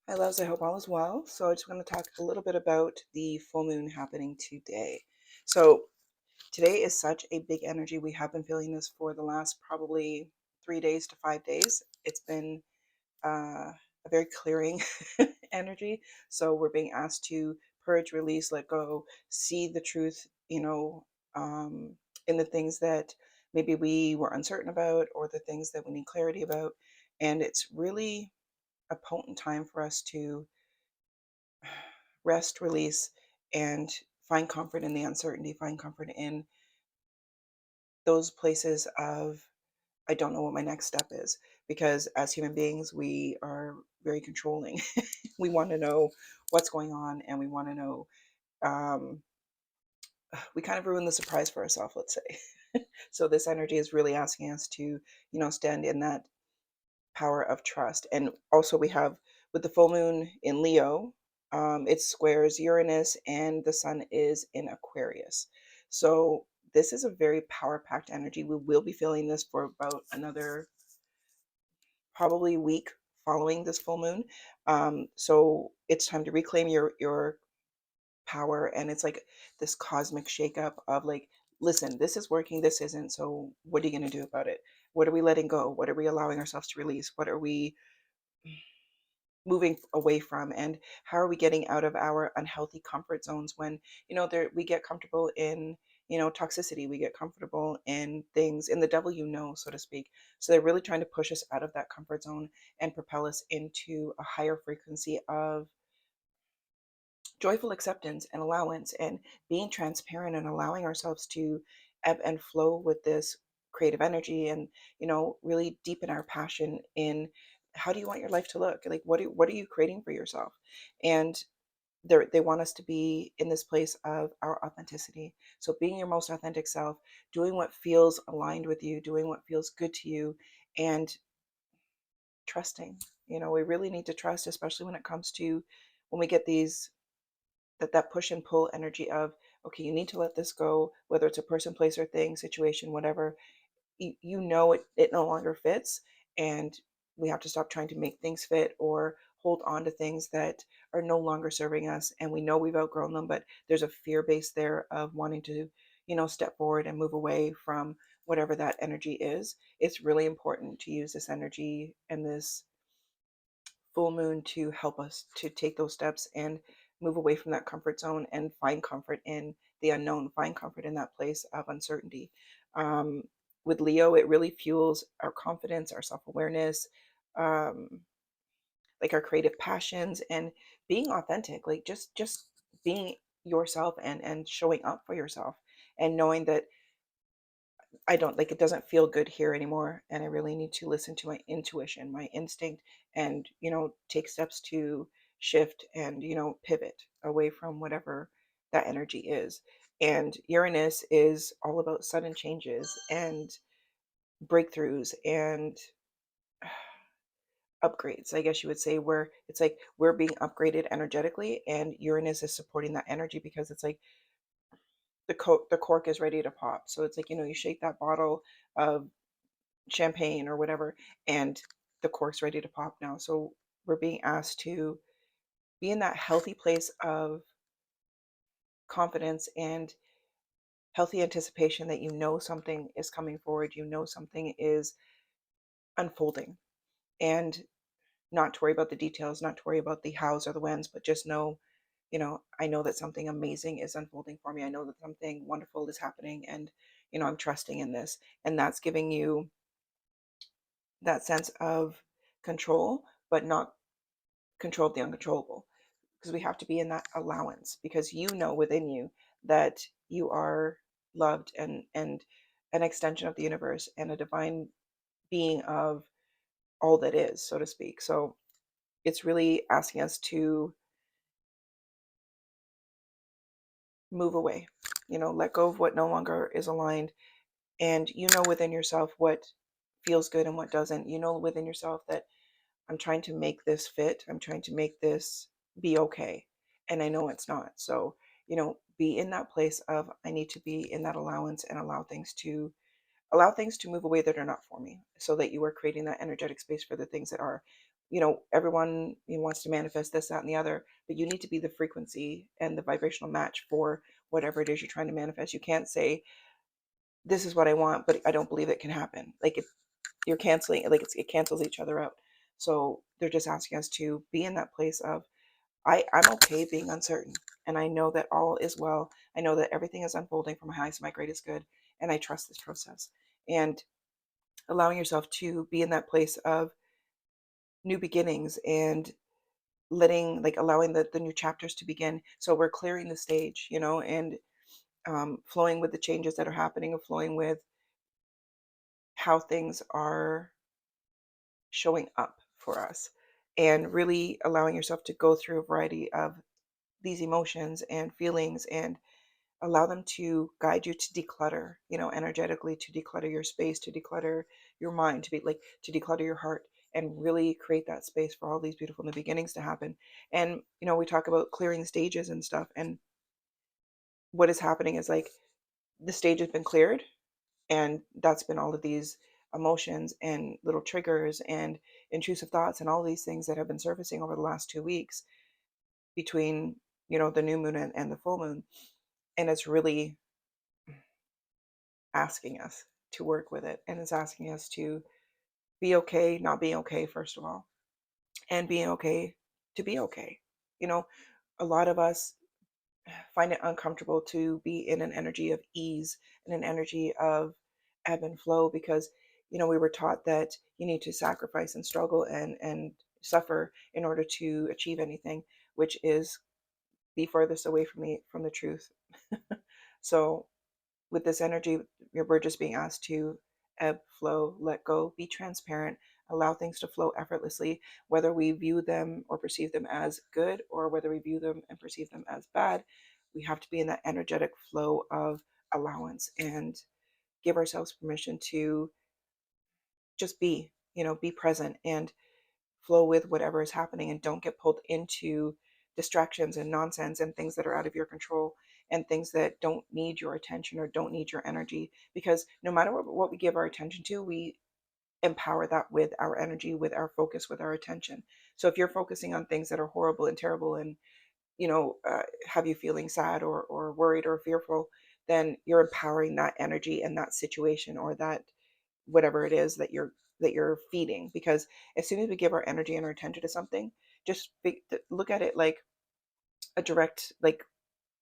Hi, loves. I hope all is well. So, I just want to talk a little bit about the full moon happening today. So, today is such a big energy. We have been feeling this for the last probably 3 days to 5 days. It's been a very clearing energy. So, we're being asked to purge, release, let go, see the truth, in the things that maybe we were uncertain about or the things that we need clarity about. And it's really a potent time for us to rest, release, and find comfort in the uncertainty, find comfort in those places of, I don't know what my next step is. Because as human beings, we are very controlling. We want to know what's going on and we want to know, um, we kind of ruin the surprise for ourselves, let's say. So this energy is really asking us to, stand in that power of trust. And also, we have with the full moon in Leo, it squares Uranus and the sun is in Aquarius. So, this is a very power packed energy. We will be feeling this for about another probably week following this full moon. So, it's time to reclaim your power. And it's like this cosmic shakeup of like, listen, this is working, this isn't. So, what are you going to do about it? What are we letting go? What are we allowing ourselves to release? What are we moving away from, and how are we getting out of our unhealthy comfort zones when there we get comfortable in toxicity, we get comfortable in things in the devil, so to speak. So they're really trying to push us out of that comfort zone and propel us into a higher frequency of joyful acceptance and allowance and being transparent and allowing ourselves to ebb and flow with this creative energy, and really deepen our passion in how do you want your life to look like, what are you creating for yourself. And they want us to be in this place of our authenticity. So being your most authentic self, doing what feels aligned with you, doing what feels good to you, and trusting. We really need to trust, especially when it comes to when we get these that push and pull energy of, okay, you need to let this go, whether it's a person, place, or thing, situation, whatever. It no longer fits, and we have to stop trying to make things fit or hold on to things that are no longer serving us, and we know we've outgrown them, but there's a fear base there of wanting to step forward and move away from whatever that energy is. It's really important to use this energy and this full moon to help us to take those steps and move away from that comfort zone and find comfort in the unknown, find comfort in that place of uncertainty. Um, with Leo, it really fuels our confidence, our self awareness, um, like our creative passions, and being authentic, like just being yourself and showing up for yourself, and knowing that I don't like, it doesn't feel good here anymore. And I really need to listen to my intuition, my instinct, and, take steps to shift and, pivot away from whatever that energy is. And Uranus is all about sudden changes and breakthroughs and upgrades, I guess you would say, where it's like we're being upgraded energetically, and Uranus is supporting that energy because it's like the cork is ready to pop. So it's like, you shake that bottle of champagne or whatever, and the cork's ready to pop now. So we're being asked to be in that healthy place of confidence and healthy anticipation that something is coming forward, something is unfolding, and not to worry about the details, not to worry about the hows or the whens, but just know, I know that something amazing is unfolding for me. I know that something wonderful is happening, and I'm trusting in this. And that's giving you that sense of control, but not control of the uncontrollable, because we have to be in that allowance, because within you that you are loved, and an extension of the universe and a divine being of all that is, so to speak. So it's really asking us to move away, let go of what no longer is aligned. And within yourself what feels good and what doesn't. Within yourself that I'm trying to make this fit. I'm trying to make this be okay. And I know it's not. So, be in that place of, I need to be in that allowance and allow things to move away that are not for me, so that you are creating that energetic space for the things that are. everyone wants to manifest this, that, and the other, but you need to be the frequency and the vibrational match for whatever it is you're trying to manifest. You can't say, this is what I want, but I don't believe it can happen. Like, if you're canceling, like, it cancels each other out. So they're just asking us to be in that place of, I'm okay being uncertain. And I know that all is well. I know that everything is unfolding for my highest, my greatest good. And I trust this process. And allowing yourself to be in that place of new beginnings and allowing the new chapters to begin. So we're clearing the stage, and flowing with the changes that are happening, and flowing with how things are showing up for us, and really allowing yourself to go through a variety of these emotions and feelings, and allow them to guide you to declutter, energetically, to declutter your space, to declutter your mind, to declutter your heart, and really create that space for all these beautiful new beginnings to happen. And we talk about clearing stages and stuff, and what is happening is, like, the stage has been cleared, and that's been all of these emotions and little triggers and intrusive thoughts and all these things that have been surfacing over the last 2 weeks between the new moon and the full moon. And it's really asking us to work with it, and it's asking us to be okay not being okay, first of all, and being okay to be okay. you know a lot of us find it uncomfortable to be in an energy of ease, and an energy of ebb and flow, because we were taught that you need to sacrifice and struggle and suffer in order to achieve anything, which is the furthest away from the truth. So with this energy, we're just being asked to ebb, flow, let go, be transparent, allow things to flow effortlessly, whether we view them or perceive them as good, or whether we view them and perceive them as bad. We have to be in that energetic flow of allowance, and give ourselves permission to just be present, and flow with whatever is happening, and don't get pulled into distractions and nonsense and things that are out of your control, and things that don't need your attention or don't need your energy, because no matter what we give our attention to, we empower that with our energy, with our focus, with our attention. So if you're focusing on things that are horrible and terrible, and have you feeling sad or worried or fearful, then you're empowering that energy and that situation, or that whatever it is that you're feeding. Because as soon as we give our energy and our attention to something, look at it like a direct, like,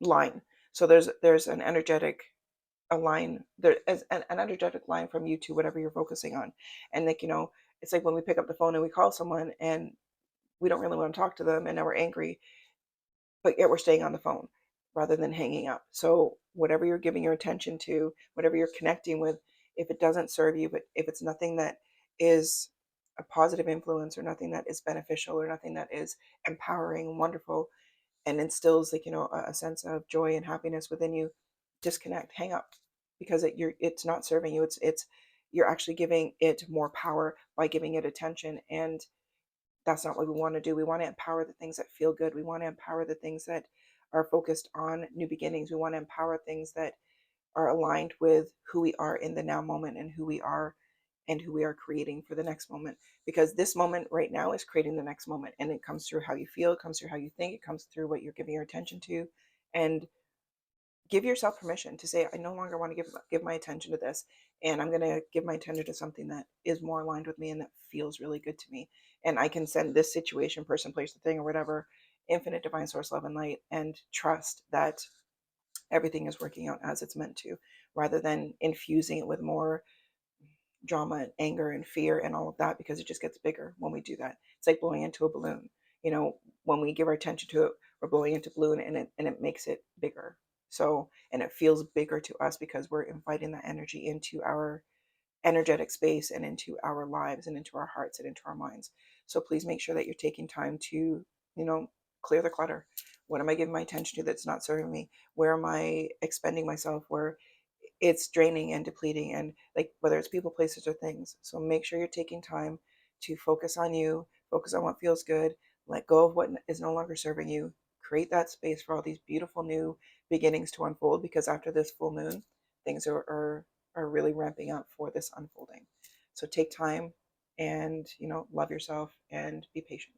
line. So there's an energetic a line there is an energetic line from you to whatever you're focusing on. And, like, it's like when we pick up the phone and we call someone, and we don't really want to talk to them, and now we're angry, but yet we're staying on the phone rather than hanging up. So whatever you're giving your attention to, whatever you're connecting with, if it doesn't serve you, but if it's nothing that is a positive influence, or nothing that is beneficial, or nothing that is empowering and wonderful, and instills, like, a sense of joy and happiness within you, disconnect, hang up, because it's not serving you. It's you're actually giving it more power by giving it attention, and that's not what we want to do. We want to empower the things that feel good. We want to empower the things that are focused on new beginnings. We want to empower things that are aligned with who we are in the now moment, and who we are creating for the next moment. Because this moment right now is creating the next moment, and it comes through how you feel, it comes through how you think, it comes through what you're giving your attention to. And give yourself permission to say, I no longer want to give my attention to this, and I'm going to give my attention to something that is more aligned with me and that feels really good to me. And I can send this situation, person, place, the thing, or whatever, infinite divine source love and light, and trust that everything is working out as it's meant to, rather than infusing it with more drama and anger and fear and all of that, because it just gets bigger when we do that. It's like blowing into a balloon. When we give our attention to it, we're blowing into a balloon, and it makes it bigger. So, and it feels bigger to us because we're inviting that energy into our energetic space, and into our lives, and into our hearts, and into our minds. So please make sure that you're taking time to, clear the clutter. What am I giving my attention to that's not serving me? Where am I expending myself where it's draining and depleting, and, like, whether it's people, places, or things. So make sure you're taking time to focus on you, focus on what feels good, let go of what is no longer serving you, create that space for all these beautiful new beginnings to unfold, because after this full moon, things are really ramping up for this unfolding. So take time and, love yourself and be patient.